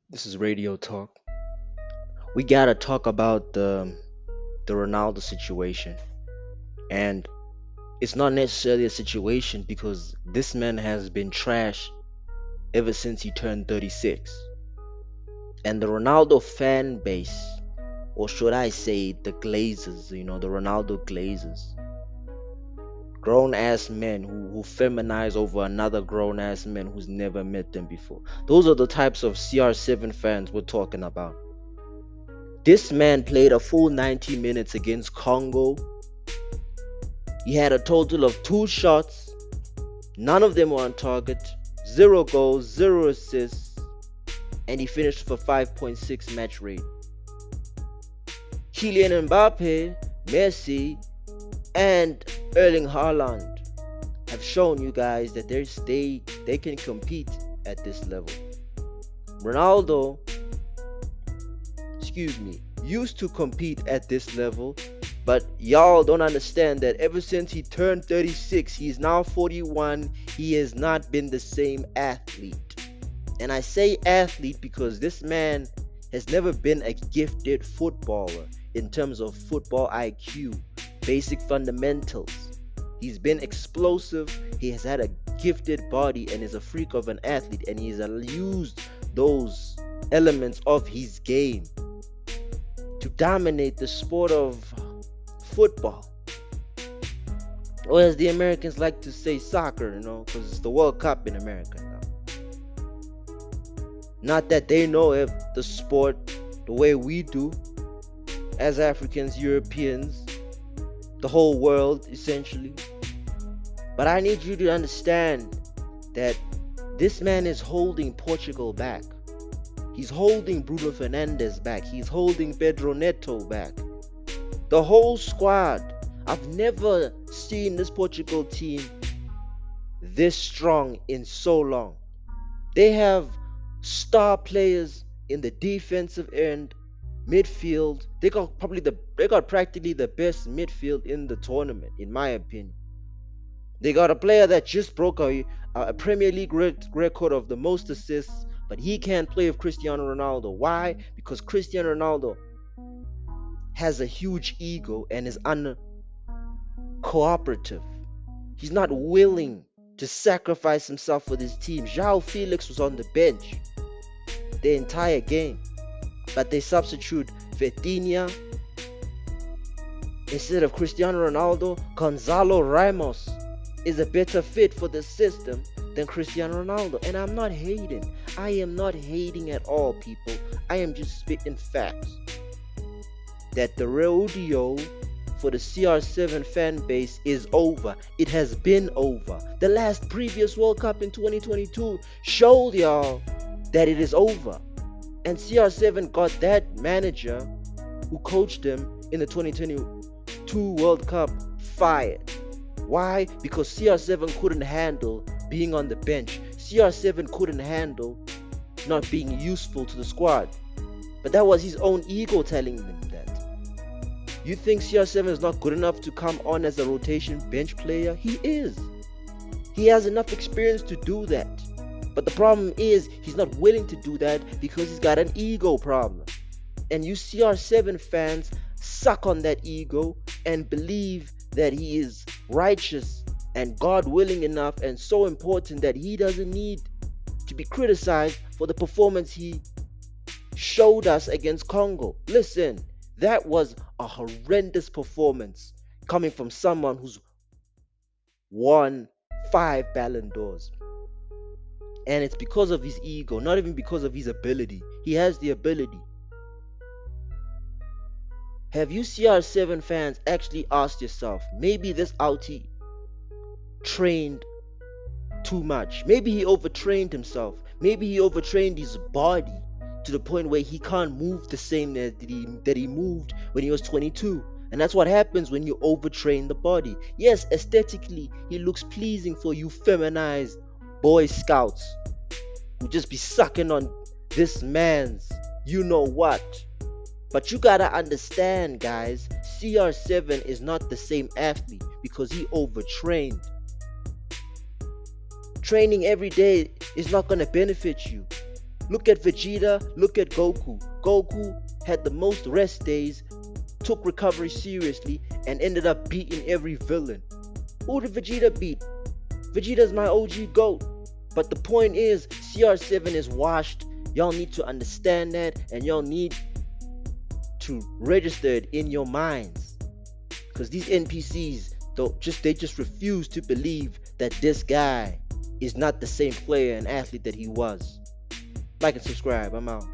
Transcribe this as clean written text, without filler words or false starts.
This is Radio Talk. We gotta talk about the Ronaldo situation, and it's not necessarily a situation because this man has been trash ever since he turned 36. And the Ronaldo fan base, or should I say the Glazers, the Ronaldo Glazers, grown ass men who feminize over another grown ass man who's never met them before. Those are the types of CR7 fans we're talking about. This man played a full 90 minutes against Congo. He had a total of 2 shots, none of them were on target, 0 goals, 0 assists, and he finished for 5.6 match rate. Kylian Mbappe, Messi, and Erling Haaland have shown you guys that they can compete at this level. Ronaldo, used to compete at this level, but y'all don't understand that ever since he turned 36, he's now 41, he has not been the same athlete. And I say athlete because this man has never been a gifted footballer in terms of football IQ, basic fundamentals. He's been explosive, he has had a gifted body and is a freak of an athlete, and he's used those elements of his game to dominate the sport of football. Or as the Americans like to say, soccer, because it's the World Cup in America now. Not that they know if the sport the way we do as Africans, Europeans, the whole world essentially. But I need you to understand that this man is holding Portugal back. He's holding Bruno Fernandes back. He's holding Pedro Neto back. The whole squad. I've never seen this Portugal team this strong in so long. They have star players in the defensive end, midfield. They got practically the best midfield in the tournament, in my opinion. They got a player that just broke a Premier League record of the most assists, but he can't play with Cristiano Ronaldo. Why? Because Cristiano Ronaldo has a huge ego and is uncooperative. He's not willing to sacrifice himself for this team. João Felix was on the bench the entire game, but they substitute Vitinha instead of Cristiano Ronaldo. Gonzalo Ramos is a better fit for the system than Cristiano Ronaldo. And I'm not hating. I am not hating at all, people. I am just spitting facts. That the rodeo for the CR7 fan base is over. It has been over. The last previous World Cup in 2022 showed y'all that it is over. And CR7 got that manager who coached them in the 2022 World Cup fired. Why? Because CR7 couldn't handle being on the bench. CR7 couldn't handle not being useful to the squad. But that was his own ego telling him that. You think CR7 is not good enough to come on as a rotation bench player? He is. He has enough experience to do that. But the problem is he's not willing to do that because he's got an ego problem. And you CR7 fans suck on that ego and believe that he is righteous and God willing enough and so important that he doesn't need to be criticized for the performance he showed us against Congo. Listen, that was a horrendous performance coming from someone who's won 5 Ballon d'Ors. And it's because of his ego, not even because of his ability. He has the ability. Have you CR7 fans actually asked yourself, maybe this outie trained too much? Maybe he overtrained himself. Maybe he overtrained his body to the point where he can't move the same that he moved when he was 22. And that's what happens when you overtrain the body. Yes, aesthetically, he looks pleasing for you feminized Boy Scouts who just be sucking on this man's you know what. But you gotta understand, guys, CR7 is not the same athlete because he overtrained. Training every day is not gonna benefit you. Look at Vegeta, look at Goku. Goku had the most rest days, took recovery seriously, and ended up beating every villain. Who did Vegeta beat? Vegeta's my OG GOAT. But the point is, CR7 is washed. Y'all need to understand that, and y'all need to register it in your minds. Because these NPCs, they just refuse to believe that this guy is not the same player and athlete that he was. Like and subscribe. I'm out.